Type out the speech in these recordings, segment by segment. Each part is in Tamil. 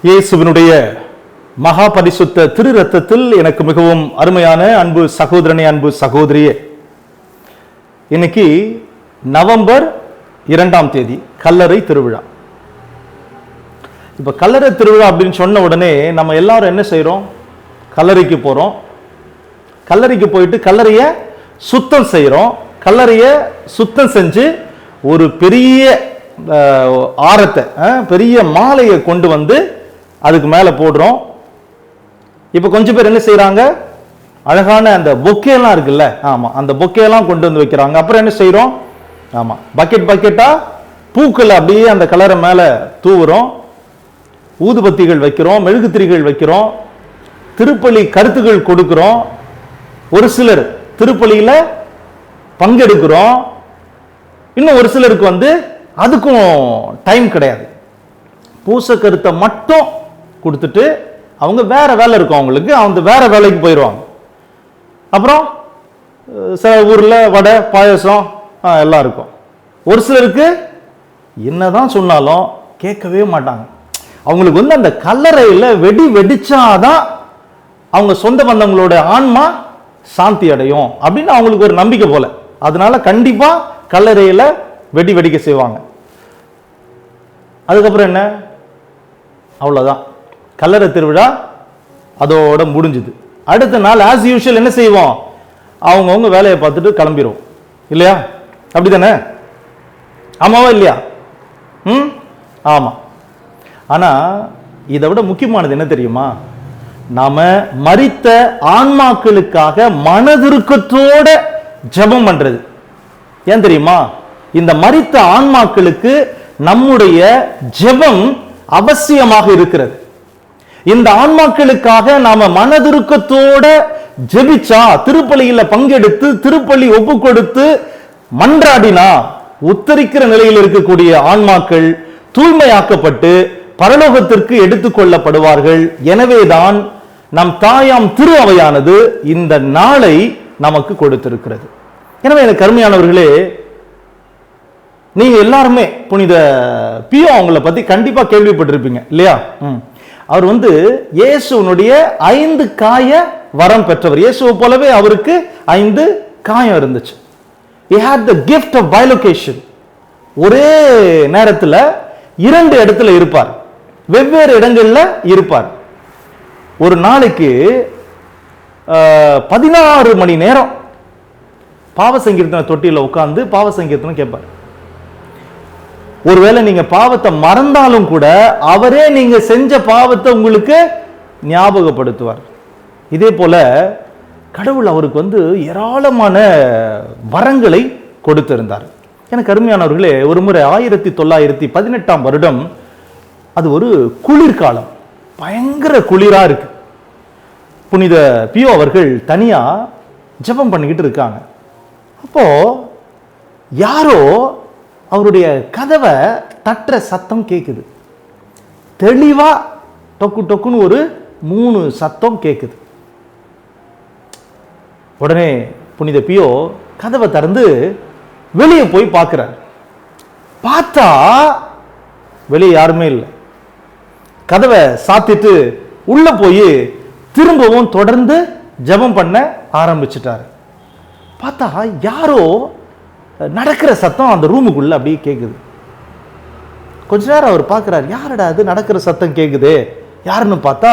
இயேசுவினுடைய மகா பரிசுத்த திரு ரத்தத்தில் எனக்கு மிகவும் அருமையான அன்பு சகோதரனே, அன்பு சகோதரியே, இன்னைக்கு நவம்பர் 2ஆம் தேதி கல்லறை திருவிழா. இப்ப கல்லறை திருவிழா அப்படின்னு சொன்ன உடனே நம்ம எல்லாரும் என்ன செய்யறோம்? கல்லறைக்கு போறோம். கல்லறைக்கு போயிட்டு கல்லறைய சுத்தம் செய்யறோம். கல்லறைய சுத்தம் செஞ்சு ஒரு பெரிய ஆரத்தை, பெரிய மாலையை கொண்டு வந்து அதுக்கு மேல போடுறோம். இப்ப கொஞ்சம் பேர் என்ன செய்யறாங்க? அழகான அந்த பொக்கேலாம் இருக்குல்ல, ஆமா, அந்த பொக்கேலாம் கொண்டு வந்து வைக்கிறாங்க. அப்புறம் என்ன செய்யறோம்? ஆமா, பக்கெட் பக்கெட்டா பூக்கள் அப்படியே அந்த கலரை மேல தூவுறோம். ஊதுபத்திகள் வைக்கிறோம், மெழுகுத்திரிகள் வைக்கிறோம், திருப்பலி கருத்துகள் கொடுக்கிறோம். ஒரு சிலர் திருப்பலியில பங்கெடுக்கிறோம். இன்னும் ஒரு சிலருக்கு வந்து அதுக்கும் டைம் கிடையாது. பூச கருத்தை மட்டும் கொடுத்துட்டு அவங்க வேற வேலை இருக்கும், அவங்களுக்கு அவங்க வேற வேலைக்கு போயிடுவாங்க. அப்புறம் சில ஊர்ல வடை பாயசம் எல்லாம் இருக்கும். ஒரு சிலருக்கு என்னதான் சொன்னாலும் கேட்கவே மாட்டாங்க. அவங்களுக்கு வந்து அந்த கல்லறையில வெடிச்சாதான் அவங்க சொந்த பந்தங்களோட ஆன்மா சாந்தி அடையும் அப்படின்னு அவங்களுக்கு ஒரு நம்பிக்கை போல. அதனால கண்டிப்பா கல்லறையில வெடிக்க செய்வாங்க. அதுக்கப்புறம் என்ன? அவ்வளவுதான், கல்லறை திருவிழா அதோட முடிஞ்சுது. அடுத்த நாள் ஆஸ் யூஷுவல் என்ன செய்வோம்? அவங்கவுங்க வேலையை பார்த்துட்டு கிளம்பிடுவோம், இல்லையா? அப்படித்தானே? ஆமாவா இல்லையா? ஆமா. ஆனா இதை விட முக்கியமானது என்ன தெரியுமா? நாம மரித்த ஆன்மாக்களுக்காக மனதுருக்கத்தோட ஜெபம் பண்றது. ஏன் தெரியுமா? இந்த மரித்த ஆன்மாக்களுக்கு நம்முடைய ஜெபம் அவசியமாக இருக்கிறது. இந்த ஆன்மாக்களுக்காக நாம மனதுருக்கத்தோட ஜெபிச்சா, திருப்பலியில பங்கெடுத்து திருப்பலி ஒப்பு கொடுத்து மன்றாடினா, உத்தரிக்கிற நிலையில் இருக்கக்கூடிய ஆன்மாக்கள் தூய்மையாக்கப்பட்டு பரலோகத்திற்கு எடுத்துக்கொள்ளப்படுவார்கள். எனவேதான் நம் தாயாம் திரு அவையானது இந்த நாளை நமக்கு கொடுத்திருக்கிறது. எனவே எனக்கு அருமையானவர்களே, நீங்க எல்லாருமே புனித பியோ அவங்களை பத்தி கண்டிப்பா கேள்விப்பட்டிருப்பீங்க, இல்லையா? அவர் வந்து இயேசுனுடைய 5 காய வரம் பெற்றவர். இயேசுவை போலவே அவருக்கு 5 காயம் இருந்துச்சு. He had the gift of bilocation. ஒரே நேரத்தில் 2 இடத்துல இருப்பார், வெவ்வேறு இடங்கள்ல இருப்பார். ஒரு நாளைக்கு 16 மணி நேரம் பாவ சங்கீர்த்தன தொட்டியில உட்கார்ந்து பாவ சங்கீர்த்தனம் கேட்பார். ஒருவேளை நீங்க பாவத்தை மறந்தாலும் கூட அவரே நீங்க செஞ்ச பாவத்தை உங்களுக்கு ஞாபகப்படுத்துவார். இதே போல கடவுள் அவருக்கு வந்து ஏராளமான வரங்களை கொடுத்திருந்தார். எனக்கு அருமையானவர்களே, ஒரு முறை 1918ஆம் வருடம், அது ஒரு குளிர்காலம், பயங்கர குளிரா இருக்கு. புனித பியோ அவர்கள் தனியா ஜெபம் பண்ணிக்கிட்டு இருக்காங்க. அப்போ யாரோ அவருடைய கதவை தட்டுற சத்தம் கேட்குது. தெளிவா டொக்கு டொக்குன்னு ஒரு 3 சத்தம் கேட்குது. உடனே புனித பியோ கதவை திறந்து வெளியே போய் பார்க்கிறார். பார்த்தா வெளியே யாருமே இல்லை. கதவை சாத்திட்டு உள்ள போய் திரும்பவும் தொடர்ந்து ஜெபம் பண்ண ஆரம்பிச்சிட்டாரு. பார்த்தா யாரோ நடக்கிற சத்தம் அந்த ரூமுக்குள்ள அப்படியே கேட்குது. கொஞ்ச நேரம் அவர் பார்க்கிறார், யாரடா அது நடக்கிற சத்தம் கேட்குது, யாருன்னு பார்த்தா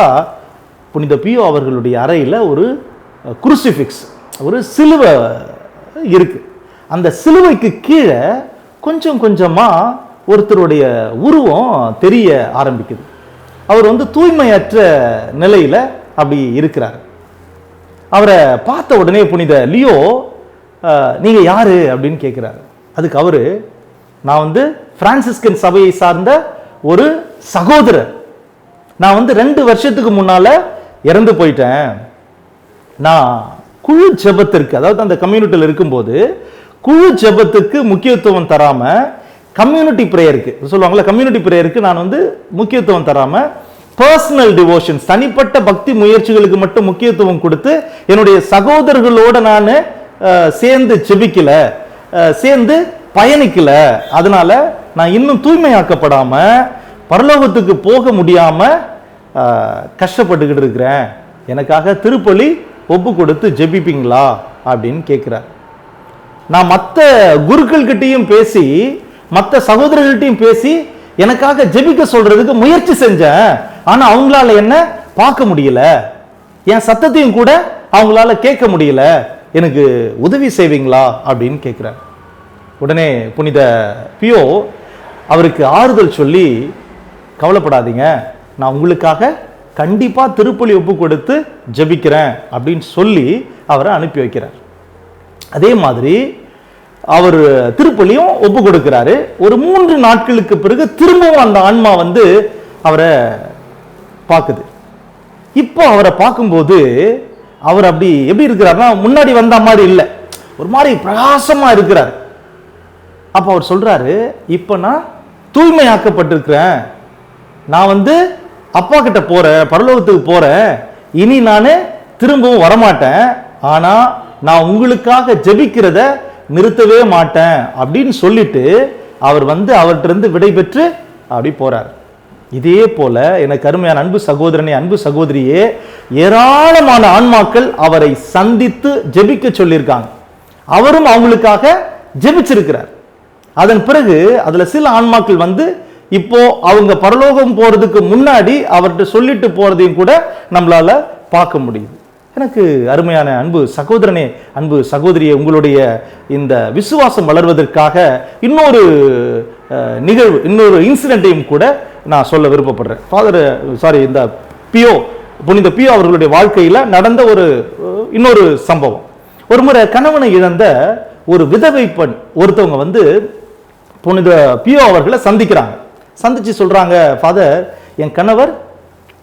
புனித பியோ அவர்களுடைய அறையில் ஒரு குருசிஃபிக்ஸ், ஒரு சிலுவை இருக்கு. அந்த சிலுவைக்கு கீழே கொஞ்சம் கொஞ்சமா ஒருத்தருடைய உருவம் தெரிய ஆரம்பிக்குது. அவர் வந்து தூய்மையற்ற நிலையில அப்படி இருக்கிறார். அவரை பார்த்த உடனே புனித லியோ, நீங்க யாரு அப்படின்னு கேட்கிறாரு. அதுக்கு அவரு, நான் வந்து பிரான்சிஸ்கன் சபையை சார்ந்த ஒரு சகோதரர். நான் வந்து 2 வருஷத்துக்கு முன்னால இறந்து போயிட்டேன். நான் குழு ஜெபத்திற்கு, அதாவது அந்த கம்யூனிட்டியில் இருக்கும்போது குழு ஜெபத்துக்கு முக்கியத்துவம் தராம கம்யூனிட்டி பிரேயருக்கு சொல்லுவாங்கல்ல, கம்யூனிட்டி பிரேயருக்கு நான் வந்து முக்கியத்துவம் தராம பர்சனல் டிவோஷன்ஸ், தனிப்பட்ட பக்தி முயற்சிகளுக்கு மட்டும் முக்கியத்துவம் கொடுத்து என்னுடைய சகோதரர்களோட நான் சேர்ந்து ஜெபிக்கல, சேர்ந்து பயணிக்கல. அதனால நான் இன்னும் தூய்மையாக்கப்படாம பரலோகத்துக்கு போக முடியாம கஷ்டப்பட்டுக்கிட்டு இருக்கிறேன், எனக்காக திருப்பலி ஒப்பு கொடுத்து ஜெபிப்பீங்களா அப்படின்னு கேட்குறார். நான் மற்ற குருக்கள்கிட்டையும் பேசி மற்ற சகோதரர்கள்ட்டையும் பேசி எனக்காக ஜெபிக்க சொல்றதுக்கு முயற்சி செஞ்சேன். ஆனா அவங்களால என்ன பார்க்க முடியல, என் சத்தத்தையும் கூட அவங்களால கேட்க முடியல, எனக்கு உதவி செய்வீங்களா அப்படின்னு கேட்கிறார். உடனே புனித பியோ அவருக்கு ஆறுதல் சொல்லி, கவலைப்படாதீங்க, நான் உங்களுக்காக கண்டிப்பா திருப்பலி ஒப்பு கொடுத்து ஜெபிக்கிறேன் அப்படின்னு சொல்லி அவரை அனுப்பி வைக்கிறார். அதே மாதிரி அவர் திருப்பலியும் ஒப்பு கொடுக்கிறாரு. ஒரு 3 நாட்களுக்கு பிறகு திரும்பவும் அந்த ஆன்மா வந்து அவரை பார்க்குது. இப்போ அவரை பார்க்கும்போது அவர் அப்படி எப்படி இருக்கிறார்னா, முன்னாடி வந்த மாதிரி இல்லை, ஒரு மாதிரி பிரகாசமா இருக்கிறார். அப்ப அவர் சொல்றாரு, இப்ப நான் தூய்மையாக்கப்பட்டிருக்கிறேன், நான் வந்து அப்பா கிட்ட போறேன், பரலோகத்துக்கு போறேன், இனி நான் திரும்பவும் வரமாட்டேன், ஆனா நான் உங்களுக்காக ஜெபிக்கிறத நிறுத்தவே மாட்டேன் அப்படின்னு சொல்லிட்டு அவர் வந்து அவர்கிட்ட இருந்து விடை பெற்று அப்படி போறார். இதே போல எனக்கு அருமையான அன்பு சகோதரனே, அன்பு சகோதரியே, ஏராளமான ஆன்மாக்கள் அவரை சந்தித்து ஜெபிக்க சொல்லியிருக்காங்க. அவரும் அவங்களுக்காக ஜெபிச்சிருக்கிறார். அதன் பிறகு அதுல சில ஆன்மாக்கள் வந்து இப்போ அவங்க பரலோகம் போறதுக்கு முன்னாடி அவர்கிட்ட சொல்லிட்டு போறதையும் கூட நம்மளால பார்க்க முடியுது. எனக்கு அருமையான அன்பு சகோதரனே, அன்பு சகோதரியே, உங்களுடைய இந்த விசுவாசம் வளர்வதற்காக இன்னொரு நிகழ்வு, இன்னொரு இன்சிடென்ட்டையும் கூட நான் சொல்ல விருப்பப்படுறேன். இந்த புனித பியோ அவர்களுடைய வாழ்க்கையில நடந்த இன்னொரு சம்பவம். ஒரு முறை கணவனை இழந்த ஒரு விதவை பெண் ஒருத்தவங்க வந்து புனித பியோ அவர்களை சந்திக்கிறாங்க. சந்திச்சு சொல்றாங்க, ஃபாதர், என் கணவர்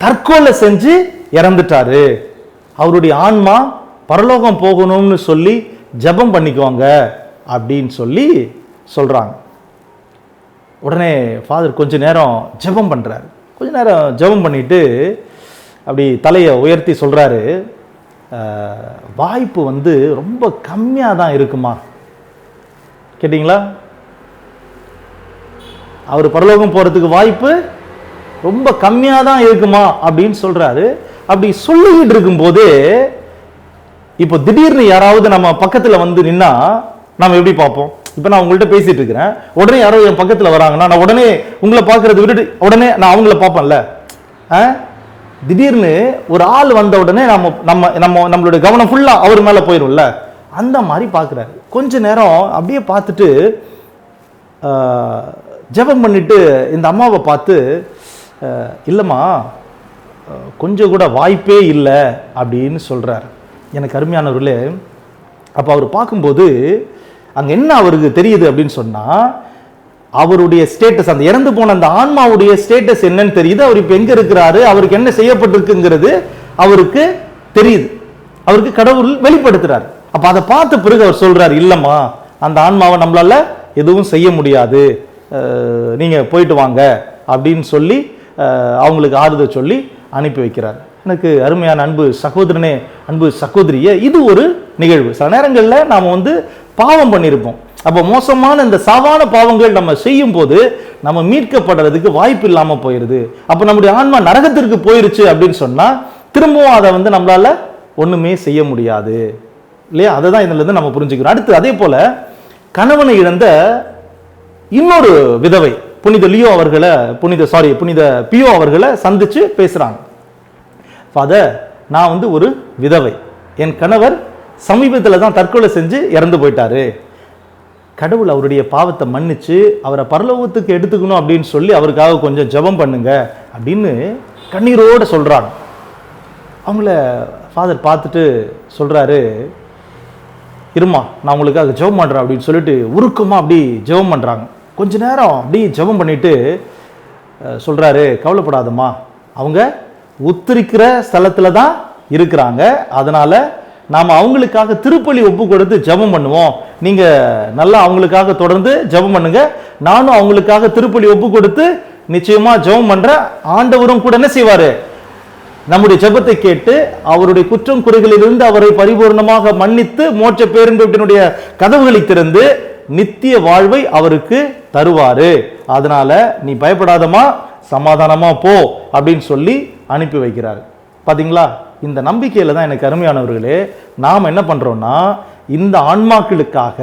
தற்கொலை செஞ்சு இறந்துட்டாரு, அவருடைய ஆன்மா பரலோகம் போகணும்னு சொல்லி ஜெபம் பண்ணிக்குவாங்க அப்படின்னு சொல்லி சொல்றாங்க. உடனே ஃபாதர் கொஞ்ச நேரம் ஜெபம் பண்றாரு. கொஞ்ச நேரம் ஜெபம் பண்ணிட்டு அப்படி தலையை உயர்த்தி சொல்றாரு, வாய்ப்பு வந்து ரொம்ப கம்மியாக தான் இருக்குமா? கேட்டீங்களா? அவர் பரலோகம் போறதுக்கு வாய்ப்பு ரொம்ப கம்மியாக தான் இருக்குமா அப்படின்னு சொல்றாரு. அப்படி சொல்லிக்கிட்டு இருக்கும்போது இப்போ திடீர்னு யாராவது நம்ம பக்கத்துல வந்து நின்னா நம்ம எப்படி பார்ப்போம்? இப்போ நான் உங்கள்கிட்ட பேசிட்டு இருக்கிறேன், உடனே யாரோ என் பக்கத்துல வராங்கன்னா நான் உடனே உங்களை பார்க்கறது விட்டுட்டு உடனே நான் அவங்கள பார்ப்பேன்ல. திடீர்னு ஒரு ஆள் வந்த உடனே நம்மளுடைய கவனம் ஃபுல்லா அவர் மேல போயிடும்ல, அந்த மாதிரி பார்க்குறாரு. கொஞ்ச நேரம் அப்படியே பார்த்துட்டு ஜெபம் பண்ணிட்டு இந்த அம்மாவை பார்த்து, இல்லைம்மா, கொஞ்சம் கூட வாய்ப்பே இல்லை அப்படின்னு சொல்றாரு. எனக்கு அருமையானவர்களே, அப்போ அவர் பார்க்கும்போது அங்கே என்ன அவருக்கு தெரியுது அப்படின்னு சொன்னா, அவருடைய ஸ்டேட்டஸ், அந்த இறந்து போன அந்த ஆன்மாவுடைய ஸ்டேட்டஸ் என்னன்னு தெரியுது. அவர் இப்போ எங்க இருக்கிறாரு, அவருக்கு என்ன செய்யப்பட்டிருக்குங்கிறது அவருக்கு தெரியுது. அவருக்கு கடவுள் வெளிப்படுத்துறாரு. அப்ப அதை பார்த்த பிறகு அவர் சொல்றாரு, இல்லம்மா, அந்த ஆன்மாவை நம்மளால எதுவும் செய்ய முடியாது, நீங்க போயிட்டு வாங்க அப்படின்னு சொல்லி அவங்களுக்கு ஆறுதல் சொல்லி அனுப்பி வைக்கிறார். எனக்கு அருமையான அன்பு சகோதரனே, அன்பு சகோதரியே, இது ஒரு நிகழ்வு. சில நேரங்களில் நாம் வந்து பாவம் பண்ணியிருப்போம். அப்போ மோசமான இந்த சாவான பாவங்கள் நம்ம செய்யும் போது நம்ம மீட்கப்படுறதுக்கு வாய்ப்பு இல்லாமல் போயிடுது. அப்போ நம்முடைய ஆன்மா நரகத்திற்கு போயிருச்சு அப்படின்னு சொன்னா திரும்பவும் அதை வந்து நம்மளால ஒண்ணுமே செய்ய முடியாது இல்லையா? அதை தான் இதுல இருந்து நம்ம புரிஞ்சுக்கிறோம். அடுத்து அதே போல கணவனை இழந்த இன்னொரு விதவை புனித பியோ அவர்களை சந்திச்சு பேசுறாங்க. ஃபாதர், நான் வந்து ஒரு விதவை, என் கணவர் சமீபத்தில் தான் தற்கொலை செஞ்சு இறந்து போயிட்டாரு, கடவுள் அவருடைய பாவத்தை மன்னிச்சு அவரை பரலோகத்துக்கு எடுத்துக்கணும் அப்படின்னு சொல்லி அவருக்காக கொஞ்சம் ஜெபம் பண்ணுங்க அப்படின்னு கண்ணீரோட சொல்றாங்க. அவங்கள ஃபாதர் பார்த்துட்டு சொல்றாரு, இருமா, நான் உங்களுக்காக ஜெபம் பண்றேன் அப்படின்னு சொல்லிட்டு உருக்கமா அப்படி ஜெபம் பண்றாங்க. கொஞ்ச நேரம் அப்படி ஜெபம் பண்ணிட்டு சொல்றாரு, கவலைப்படாதம்மா, அவங்க உத்திரிக்கிற ஸ்தலத்துல தான் இருக்கிறாங்க, அதனால நாம அவங்களுக்காக திருப்பலி ஒப்பு கொடுத்து ஜெபம் பண்ணுவோம், நீங்க நல்லா அவங்களுக்காக தொடர்ந்து ஜெபம் பண்ணுங்க, நானும் அவங்களுக்காக திருப்பலி ஒப்பு கொடுத்து நிச்சயமா ஜெபம் பண்றேன், ஆண்டவரும் கூட என்ன செய்வாரு, நம்முடைய ஜெபத்தை கேட்டு அவருடைய குற்றம் குறைகளிலிருந்து அவரை பரிபூர்ணமாக மன்னித்து மோட்ச பேரின்பத்தினுடைய கதவுகளை திறந்து நித்திய வாழ்வை அவருக்கு தருவாரு, அதனால நீ பயப்படாதமா, சமாதானமா போ அப்படின்னு சொல்லி அனுப்பி வைக்கிறார். பாத்தீங்களா? இந்த நம்பிக்கையில தான் எனக்கு அருமையானவர்களே நாம் என்ன பண்றோம்னா, இந்த ஆன்மாக்களுக்காக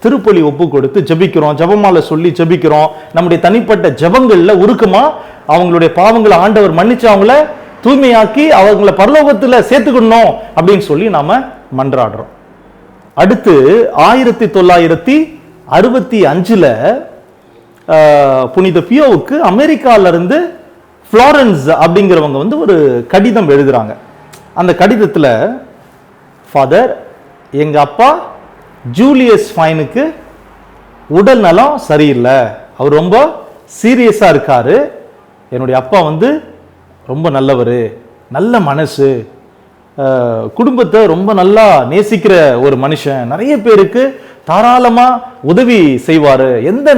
திருப்பலி ஒப்பு கொடுத்து ஜெபிக்கிறோம், ஜெபமாலை சொல்லி ஜெபிக்கிறோம். நம்முடைய தனிப்பட்ட ஜெபங்கள்ல உருக்கமா அவங்களுடைய பாவங்களை ஆண்டவர் மன்னிச்சு அவங்கள தூய்மையாக்கி அவங்கள பரலோகத்துல சேர்த்துக்கணும் அப்படின்னு சொல்லி நாம மன்றாடுறோம். அடுத்து 1965 புனித பியோவுக்கு அமெரிக்கால இருந்து புளோரன்ஸ் அப்படிங்கிறவங்க ஒரு கடிதம் எழுதுறாங்க. அந்த கடிதத்துல, ஃபாதர், எங்க அப்பா ஜூலியஸ் ஃபைனுக்கு உடல் நலம் சரியில்லை, அவர் ரொம்ப சீரியஸா இருக்காரு. என்னுடைய அப்பா ரொம்ப நல்லவர், நல்ல மனசு, குடும்பத்தை ரொம்ப நல்லா நேசிக்கிற ஒரு மனுஷன், நிறைய பேருக்கு தாராளமா உதவி செய்வாரு, எந்த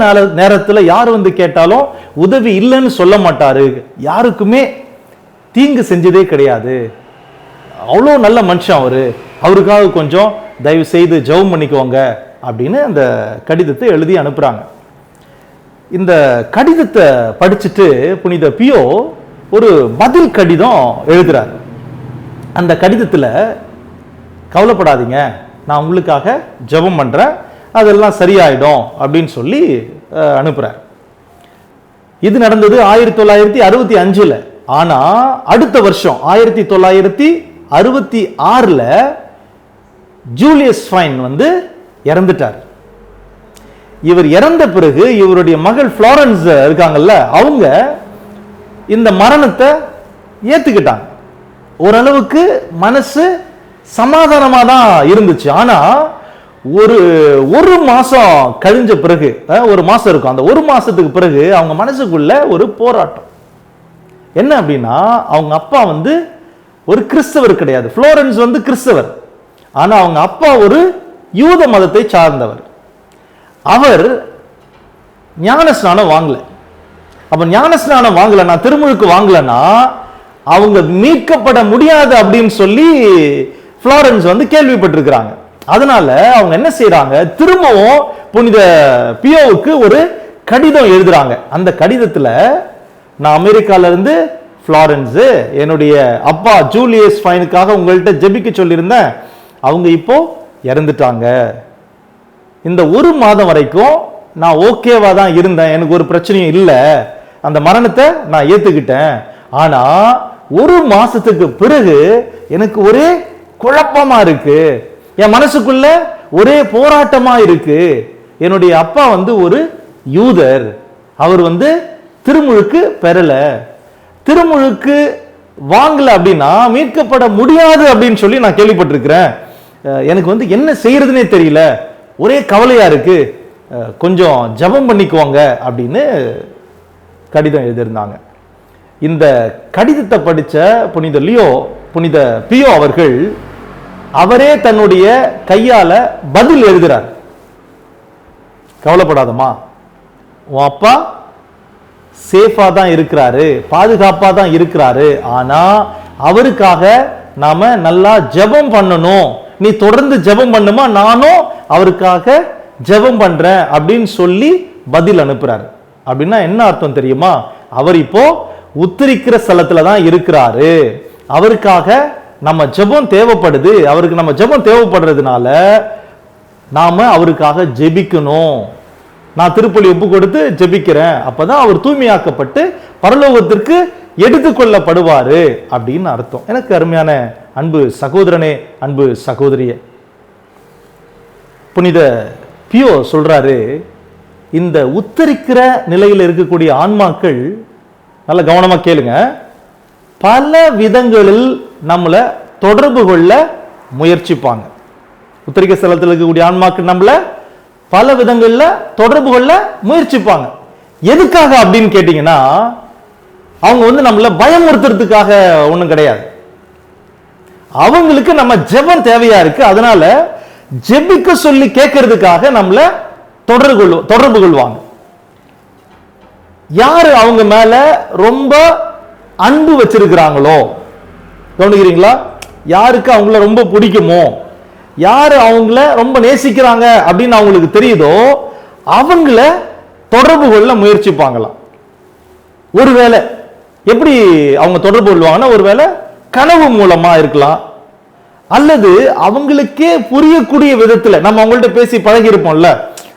நேரத்தில் யார் கேட்டாலும் உதவி இல்லைன்னு சொல்ல மாட்டாரு, யாருக்குமே தீங்கு செஞ்சதே கிடையாது, அவ்வளோ நல்ல மனுஷன் அவருக்காக கொஞ்சம் தயவு செய்து ஜெபம் பண்ணிக்கோங்க அப்படின்னு அந்த கடிதத்தை எழுதி அனுப்புறாங்க. இந்த கடிதத்தை படிச்சுட்டு புனித பியோ ஒரு பதில் கடிதம் எழுதுறாரு. அந்த கடிதத்துல, கவலைப்படாதீங்க, நான் உங்களுக்காக ஜெபம் பண்றேன், அதெல்லாம் சரியாயிடும் அப்படின்னு சொல்லி அனுப்புறார். இது நடந்தது 1965. ஆனா அடுத்த வருஷம் 1966 ஜூலியஸ் ஃபைன் இறந்துட்டார். இவர் இறந்த பிறகு இவருடைய மகள் புளோரன்ஸ் இருக்காங்கல்ல, அவங்க இந்த மரணத்தை ஏத்துக்கிட்டாங்க. ஓரளவுக்கு மனசு சமாதானமா தான் இருந்துச்சு. ஆனா ஒரு மாசம் கழிஞ்ச பிறகு, ஒரு மாசம் இருக்கும், அந்த ஒரு மாசத்துக்கு பிறகு அவங்க மனசுக்குள்ள ஒரு போராட்டம். என்ன அப்படின்னா, அவங்க அப்பா ஒரு கிறிஸ்தவர் கிடையாது. புளோரன்ஸ் கிறிஸ்தவர், ஆனா அவங்க அப்பா ஒரு யூத மதத்தை சார்ந்தவர். அவர் ஞான ஸ்நானம் வாங்கல. அப்ப ஞான ஸ்நானம் வாங்கலன்னா, திருமுழுக்கு வாங்கலன்னா அவங்க மீட்கப்பட முடியாது அப்படின்னு சொல்லி புளோரன்ஸ் கேள்விப்பட்டிருக்கிறாங்க. அதனால அவங்க என்ன செய்யறாங்க, திரும்பவும் புனித பியோவுக்கு ஒரு கடிதம் எழுதுறாங்க. அந்த கடிதத்துல, நான் அமெரிக்கால இருந்து புளோரன்ஸ், என்னுடைய அப்பா ஜூலியஸ் ஃபைனுக்காக உங்கள்கிட்ட ஜெபிக்க சொல்லியிருந்தேன், அவங்க இப்போ இறந்துட்டாங்க. இந்த ஒரு மாதம் வரைக்கும் நான் ஓகேவா தான் இருந்தேன், எனக்கு ஒரு பிரச்சனையும் இல்லை, அந்த மரணத்தை நான் ஏத்துக்கிட்டேன். ஆனா ஒரு மாசத்துக்கு பிறகு எனக்கு ஒரே குழப்பமா இருக்கு, என் மனசுக்குள்ள ஒரே போராட்டமா இருக்கு. என்னுடைய அப்பா ஒரு யூதர், அவர் திருமுழுக்கு பெறல, திருமுழுக்கு வாங்கல அப்படின்னா மீட்கப்பட முடியாது அப்படின்னு சொல்லி நான் கேள்விப்பட்டிருக்கிறேன். எனக்கு என்ன செய்யறதுனே தெரியல, ஒரே கவலையா இருக்கு, கொஞ்சம் ஜெபம் பண்ணிக்குவாங்க அப்படின்னு கடிதம் எழுதியிருந்தாங்க. இந்த கடிதத்தை படிச்ச புனித பியோ அவர்கள் அவரே தன்னுடைய கையால பதில் எழுதுறார். கவலைப்படாதமா, உன் அப்பா சேஃபா தான் இருக்கிறாரு, பாதுகாப்பா தான் இருக்கிறாரு, ஆனா அவருக்காக நாம நல்லா ஜெபம் பண்ணணும், நீ தொடர்ந்து ஜெபம் பண்ணுமா, நானும் அவருக்காக ஜெபம் பண்றேன் அப்படின்னு சொல்லி பதில் அனுப்புறாரு. அப்படின்னா என்ன அர்த்தம் தெரியுமா, அவர் இப்போ உத்தரிக்கிற ஸ்தலத்துல தான் இருக்கிறாரு, அவருக்காக நம்ம ஜெபம் தேவைப்படுது, அவருக்கு நம்ம ஜெபம் தேவைப்படுறதுனால நாம அவருக்காக ஜெபிக்கணும். நான் திருப்பலி ஒப்பு கொடுத்து ஜெபிக்கிறேன், அப்பதான் அவர் தூய்மையாக்கப்பட்டு பரலோகத்திற்கு எடுத்துக்கொள்ளப்படுவாரு அப்படின்னு அர்த்தம். எனக்கு அருமையான அன்பு சகோதரனே, அன்பு சகோதரியே, புனித பியோ சொல்றாரு, இந்த உத்தரிக்கிற நிலையில் இருக்கக்கூடிய ஆன்மாக்கள், நல்ல கவனமா கேளுங்க, பல விதங்களில் நம்மள தொடர்பு கொள்ள முயற்சிப்பாங்க. உத்தரிக்க ஸ்தலத்தில் இருக்கக்கூடிய ஆன்மாக்கள் நம்மள பல விதங்கள்ல தொடர்பு கொள்ள முயற்சிப்பாங்க. எதுக்காக அப்படின்னு கேட்டீங்கன்னா, அவங்க நம்மள பயமுறுத்துறதுக்காக ஒண்ணும் கிடையாது, அவங்களுக்கு நம்ம ஜெபம் தேவையா இருக்கு, அதனால ஜெபிக்க சொல்லி கேட்கறதுக்காக நம்மள தொடர்பு கொள்வாங்க. யாரு அவங்க மேல ரொம்ப அன்பு வச்சிருக்கிறாங்களோ, கவனிக்கிறீங்களா, யாருக்கு அவங்கள ரொம்ப பிடிக்குமோ, யாரு அவங்கள ரொம்ப நேசிக்கிறாங்க அப்படின்னு அவங்களுக்கு தெரியுதோ, அவங்கள தொடர்பு கொள்ள முயற்சிப்பாங்களாம். ஒருவேளை எப்படி அவங்க தொடர்பு கொள்வாங்கன்னா, ஒருவேளை கனவு மூலமா இருக்கலாம், அல்லது அவங்களுக்கே புரியக்கூடிய விதத்துல நம்ம அவங்கள்ட்ட பேசி பழகி இருப்போம்ல,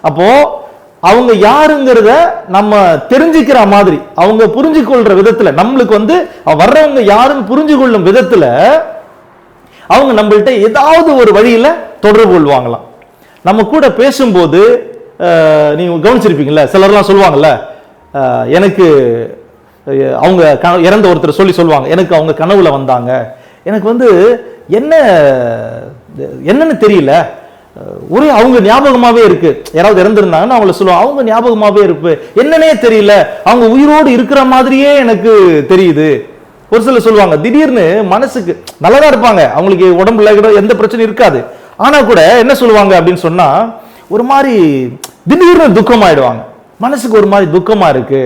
அப்போ அவங்க யாருங்கிறத நம்ம தெரிஞ்சுக்கிற மாதிரி, அவங்க புரிஞ்சு கொள்ற விதத்துல, நம்மளுக்கு வர்றவங்க யாருன்னு புரிஞ்சு கொள்ளும் விதத்துல அவங்க நம்மள்ட்ட ஏதாவது ஒரு வழியில தொடர்பு கொள்வாங்களாம். நம்ம கூட பேசும்போது நீங்க கவனிச்சிருப்பீங்கல்ல, சிலர்லாம் சொல்லுவாங்கல்ல, எனக்கு அவங்க இறந்த ஒருத்தர் சொல்லுவாங்க, எனக்கு அவங்க கனவுல வந்தாங்க, எனக்கு என்னன்னு தெரியல, ஒரே அவங்க ஞாபகமாவே இருக்கு. யாராவது இறந்திருந்தாங்கன்னா அவங்கள சொல்லுவாங்க, அவங்க ஞாபகமாவே இருக்கு, என்னன்னே தெரியல, அவங்க உயிரோடு இருக்கிற மாதிரியே எனக்கு தெரியுது. ஒரு சிலர் சொல்லுவாங்க, திடீர்னு மனசுக்கு நல்லதா இருப்பாங்க, அவங்களுக்கு உடம்புல எந்த பிரச்சனையும் இருக்காது, ஆனா கூட என்ன சொல்லுவாங்க அப்படின்னு சொன்னா, ஒரு மாதிரி திடீர்னு துக்கமாயிடுவாங்க, மனசுக்கு ஒரு மாதிரி துக்கமா இருக்கு.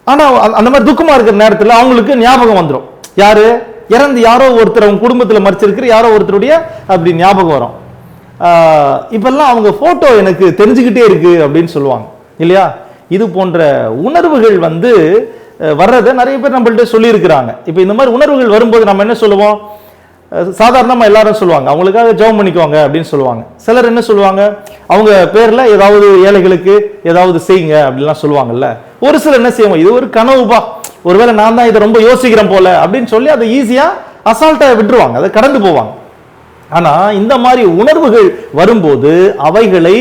ஆனா அந்த மாதிரி துக்கமா இருக்கிற நேரத்தில் அவங்களுக்கு ஞாபகம் வந்துடும், யாரு இறந்து யாரோ ஒருத்தர் அவங்க குடும்பத்தில் மறிச்சிருக்கிற யாரோ ஒருத்தருடைய அப்படி ஞாபகம் வரும். இப்பெல்லாம் அவங்க போட்டோ எனக்கு தெரிஞ்சுக்கிட்டே இருக்கு அப்படின்னு சொல்லுவாங்க இல்லையா. இது போன்ற உணர்வுகள் வர்றதை நிறைய பேர் நம்மள்ட்ட சொல்லி இருக்கிறாங்க. இப்போ இந்த மாதிரி உணர்வுகள் வரும்போது நம்ம என்ன சொல்லுவோம், சாதாரணமா எல்லாரும் சொல்லுவாங்க, அவங்களுக்காக ஜெபம் பண்ணிக்குவாங்க அப்படின்னு சொல்லுவாங்க. சிலர் என்ன சொல்லுவாங்க, அவங்க பேர்ல ஏதாவது ஏழைகளுக்கு ஏதாவது செய்யுங்க அப்படின்லாம் சொல்லுவாங்கல்ல. ஒரு சிலர் என்ன செய்வாங்க, இது ஒரு கனவுபா, ஒருவேளை நான் தான் இதை ரொம்ப யோசிக்கிறேன் போல அப்படின்னு சொல்லி அதை ஈஸியா அசால்ட்டா விட்டுருவாங்க, அதை கடந்து போவாங்க. ஆனா இந்த மாதிரி உணர்வுகள் வரும்போது அவைகளை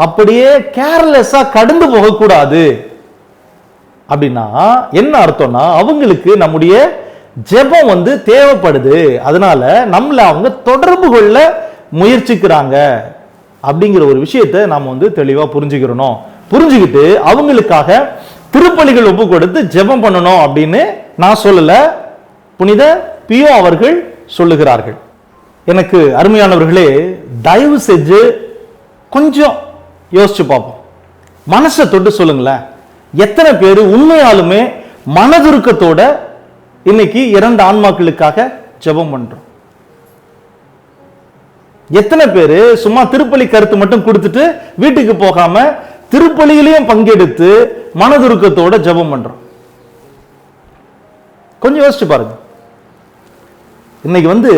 அப்படியே கேர்லெஸ்ஸா கடந்து போகக்கூடாது. அப்படின்னா என்ன அர்த்தம்னா, அவங்களுக்கு நம்முடைய ஜெபம் தேவைப்படுது, அதனால நம்மள அவங்க தொடர்பு கொள்ள முயற்சிக்கிறாங்க அப்படிங்கிற ஒரு விஷயத்தை நாம தெளிவா புரிஞ்சுக்கிறோம். புரிஞ்சுக்கிட்டு அவங்களுக்காக திருப்பலிகள் ஒப்பு கொடுத்து ஜெபம் பண்ணணும் அப்படின்னு நான் சொல்லல, புனித பியோ அவர்கள் சொல்லுகிறார்கள். எனக்கு அருமையானவர்களே, தயவு செஞ்சு கொஞ்சம் யோசிச்சு பார்ப்போம், மனசை தொட்டு சொல்லுங்களேன், எத்தனை பேர் உண்மையாலுமே மனதுருக்கத்தோட இன்னைக்கு இறந்த ஆன்மாக்களுக்காக ஜெபம் பண்றோம்? எத்தனை பேரு சும்மா திருப்பலி கருத்து மட்டும் கொடுத்துட்டு வீட்டுக்கு போகாம திருப்பலியிலையும் பங்கெடுத்து மனதுருக்கத்தோட ஜெபம் பண்றோம்? கொஞ்சம் யோசிச்சு பாருங்க. இன்னைக்கு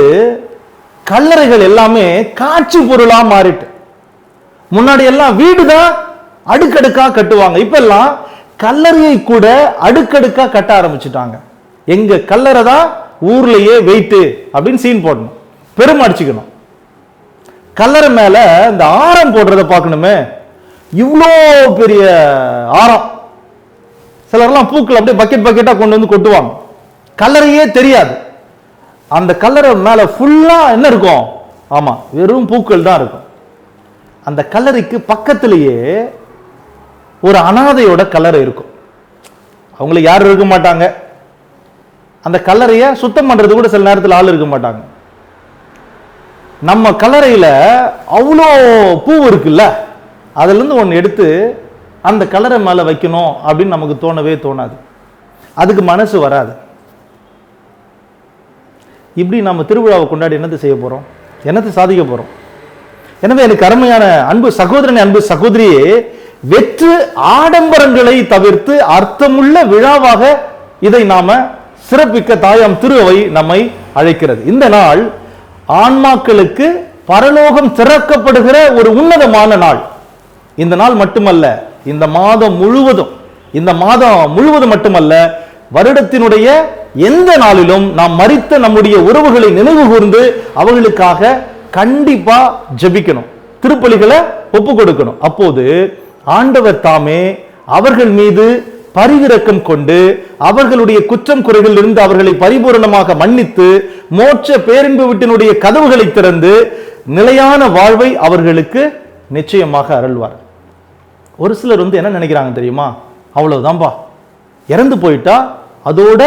கல்லறைகள் எல்லாமே காட்சி பொருளா மாறிட்டு, முன்னாடி எல்லாம் வீடுதான் அடுக்கடுக்கா கட்டுவாங்க, இப்ப எல்லாம் கல்லறையை கூட அடுக்கடுக்கா கட்ட ஆரம்பிச்சுட்டாங்க. எங்க கல்லறை தான் ஊர்லயே வெயிட்டு அப்படின்னு சீன் போடணும், பெருமை அடிச்சுக்கணும். கல்லறை மேல இந்த ஆரம் போடுறத பார்க்கணுமே, இவ்வளோ பெரிய ஆரம். சிலர்லாம் பூக்கள் அப்படியே பக்கெட் பக்கெட்டா கொண்டு கொட்டுவாங்க, கல்லறையே தெரியாது. அந்த கல்லறை மேல ஃபுல்லா என்ன இருக்கும்? ஆமா, வெறும் பூக்கள் தான் இருக்கும். அந்த கல்லறைக்கு பக்கத்திலேயே ஒரு அனாதையோட கல்லறை இருக்கும், அவங்களுக்கு யாரும் இருக்க மாட்டாங்க, அந்த கல்லறைய சுத்தம் பண்றது கூட சில நேரத்தில் ஆள் இருக்க மாட்டாங்க. நம்ம கல்லறையில அவ்வளோ பூ இருக்குல்ல, அதுல இருந்து ஒன்று எடுத்து அந்த கல்லறை மேல வைக்கணும் அப்படின்னு நமக்கு தோணவே தோணாது, அதுக்கு மனசு வராது. இப்படி நம்ம திருவிழாவை கொண்டாடி என்னத்தை செய்ய போறோம், என்னத்தை சாதிக்க போறோம்? எனவே எனக்கு அருமையான அன்பு சகோதரனே, அன்பு சகோதரியே, வெற்று ஆடம்பரங்களை தவிர்த்து அர்த்தமுள்ள விழாவாக இதை நாம சிறப்பிக்க தாயாம் திருவை நம்மை அழைக்கிறது. இந்த நாள் ஆன்மாக்களுக்கு பரலோகம் திறக்கப்படுகிற ஒரு உன்னதமான நாள். இந்த நாள் மட்டுமல்ல, இந்த மாதம் முழுவதும் மட்டுமல்ல, வருடத்தினுடைய எந்த நாளிலும் நாம் மரித்த நம்முடைய உறவுகளை நினைவு கூர்ந்து அவர்களுக்காக கண்டிப்பா ஜெபிக்கணும், திருப்பலிகளை ஒப்பு கொடுக்கணும். அப்போது ஆண்டவர் தாமே அவர்கள் மீது பரிவிரக்கம் கொண்டு அவர்களுடைய குற்றம் குறைகள் இருந்து அவர்களை பரிபூரணமாக மன்னித்து மோட்ச பேரின்பு வீட்டினுடைய கதவுகளை திறந்து நிலையான வாழ்வை அவர்களுக்கு நிச்சயமாக அருள்வார். ஒரு சிலர் என்ன நினைக்கிறாங்க தெரியுமா, அவ்வளவுதான்பா, இறந்து போயிட்டா அதோட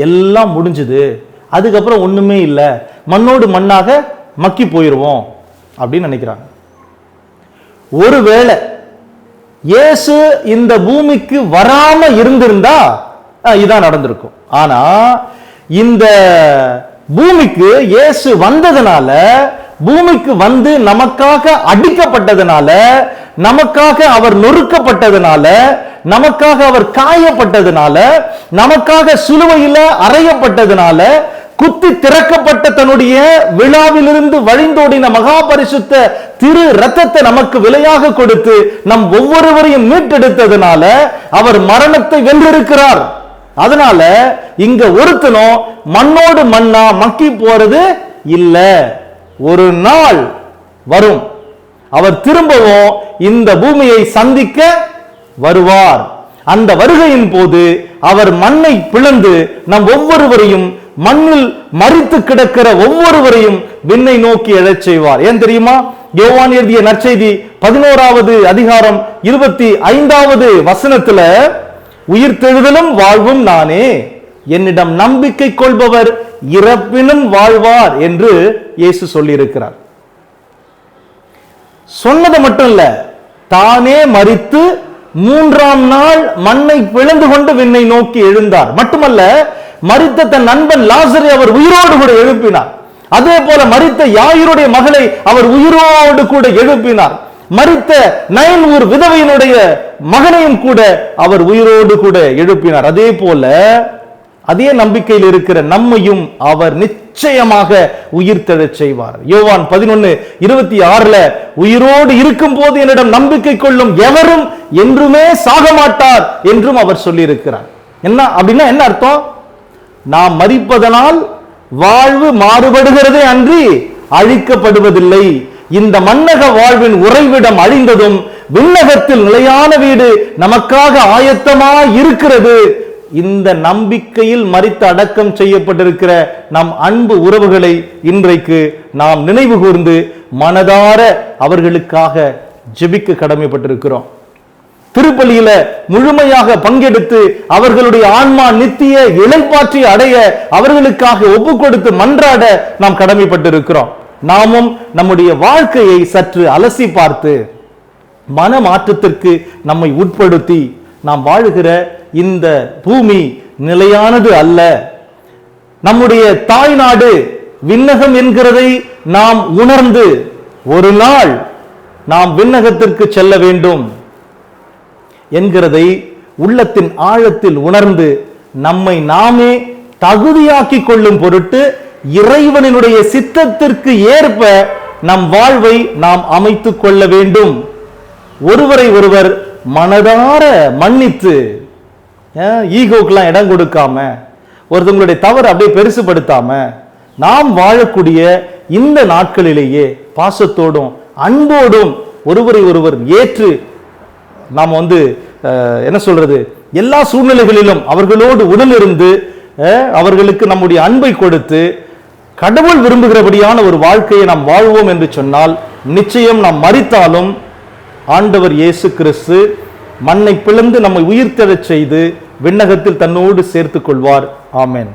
எல்லாம் முடிஞ்சுது, அதுக்கப்புறம் ஒண்ணுமே இல்லை, மண்ணோடு மண்ணாக மக்கி போயிருவோம் அப்படின்னு நினைக்கிறாங்க. ஒருவேளை இயேசு இந்த பூமிக்கு வராம இருந்திருந்தா இதான் நடந்திருக்கும். ஆனா இந்த பூமிக்கு இயேசு வந்ததுனால, பூமிக்கு நமக்காக அடிக்கப்பட்டதுனால நமக்காக அவர் நொறுக்கப்பட்டதுனால, நமக்காக அவர் காயப்பட்டதுனால, நமக்காக சிலுவையில அறையப்பட்டதுனால, குத்தி திறக்கப்பட்ட தன்னுடைய விழாவிலிருந்து வழிந்தோடின மகா பரிசுத்த திரு ரத்தத்தை நமக்கு விலையாக கொடுத்து நம் ஒவ்வொருவரையும் மீட்டெடுத்ததுனால அவர் மரணத்தை வென்றிருக்கிறார். அதனால இங்க ஒருத்தனும் மண்ணோடு மண்ணா மக்கி போறது இல்ல. ஒரு நாள் வரும், அவர் திரும்பவும் இந்த பூமியை சந்திக்க வருவார். அந்த வருகையின் போது அவர் மண்ணை பிளந்து நம் ஒவ்வொருவரையும், மண்ணில் மரித்து கிடக்கிற ஒவ்வொருவரையும் விண்ணை நோக்கி எழச் செய்வார். ஏன் தெரியுமா? யோவான் எழுதிய நற்செய்தி 11வது அதிகாரம் 25வது வசனத்துல, உயிர்த்தெழுதலும் வாழ்வும் நானே, என்னிடம் நம்பிக்கை கொள்பவர் இறப்பினும் வாழ்வார் என்று இயேசு சொல்லியிருக்கிறார். சொன்னது மட்டும் இல்ல, தானே மரித்து 3ஆம் நாள் மண்ணை பிளந்து கொண்டு விண்ணை நோக்கி எழுந்தார். மட்டுமல்ல, மரித்த தன் நண்பன் லாசரை அவர் உயிரோடு கூட எழுப்பினார். அதே போல மரித்த யாயிருடைய மகளை அவர் உயிரோடு கூட எழுப்பினார். மரித்த நயன்ஊர் விதவையினுடைய மகனையும் கூட அவர் உயிரோடு கூட எழுப்பினார். அதே போல அதே நம்பிக்கையில் இருக்கிற நம்மையும் அவர் நிச்சயமாக உயிர்த்தெழச் செய்வார். யோவான் 11:26 உயிரோடு இருக்கும் போது என்னிடம் நம்பிக்கை கொள்ளும் எவரும் என்றுமே சாக மாட்டார் என்றும் அவர் சொல்லி இருக்கிறார். என்ன அப்படின்னா என்ன அர்த்தம்? நாம் மரிப்பதனால் வாழ்வு மாறுபடுகிறதே அன்றி அழிக்கப்படுவதில்லை. இந்த மன்னக வாழ்வின் உறைவிடம் அழிந்ததும் விண்ணகத்தில் நிலையான வீடு நமக்காக ஆயத்தமாய் இருக்கிறது. இந்த நம்பிக்கையில் மரித்து அடக்கம் செய்யப்பட்டிருக்கிற நம் அன்பு உறவுகளை இன்றைக்கு நாம் நினைவு கூர்ந்து மனதார அவர்களுக்காக ஜெபிக்க கடமைப்பட்டிருக்கிறோம். திருப்பலியில முழுமையாக பங்கெடுத்து அவர்களுடைய ஆன்மா நித்திய இளைப்பாற்றி அடைய அவர்களுக்காக ஒப்பு கொடுத்து மன்றாட நாம் கடமைப்பட்டிருக்கிறோம். நாமும் நம்முடைய வாழ்க்கையை சற்று அலசி பார்த்து மன மாற்றத்திற்கு நம்மை உட்படுத்தி நாம் வாழுகிற இந்த பூமி நிலையானது அல்ல. நம்முடைய தாய் நாடு விண்ணகம் என்கிறதை நாம் உணர்ந்து ஒரு நாள் நாம் விண்ணகத்திற்கு செல்ல வேண்டும் என்கிறதை உள்ளத்தின் ஆழத்தில் உணர்ந்து நம்மை நாமே தகுதியாக்கி கொள்ளும் பொருட்டு இறைவனுடைய சித்தத்திற்கு ஏற்ப நம் வாழ்வை நாம் அமைத்துக் கொள்ள வேண்டும். ஒருவரை ஒருவர் மனதார மன்னித்து, ஈகோக்கெல்லாம் இடம் கொடுக்காம, ஒருத்தவங்களுடைய தவறு அப்படியே பெருசுபடுத்தாம நாம் வாழக்கூடிய இந்த நாட்களிலேயே பாசத்தோடும் அன்போடும் ஒருவரை ஒருவர் ஏற்று நாம் என்ன சொல்றது, எல்லா சூழ்நிலைகளிலும் அவர்களோடு உடனிருந்து அவர்களுக்கு நம்முடைய அன்பை கொடுத்து கடவுள் விரும்புகிறபடியான ஒரு வாழ்க்கையை நாம் வாழ்வோம் என்று சொன்னால் நிச்சயம் நாம் மரித்தாலும் ஆண்டவர் இயேசு கிறிஸ்து மண்ணை பிளந்து நம்மை உயிர்த்தெழச் செய்து விண்ணகத்தில் தன்னோடு சேர்த்துக் கொள்வார். ஆமென்.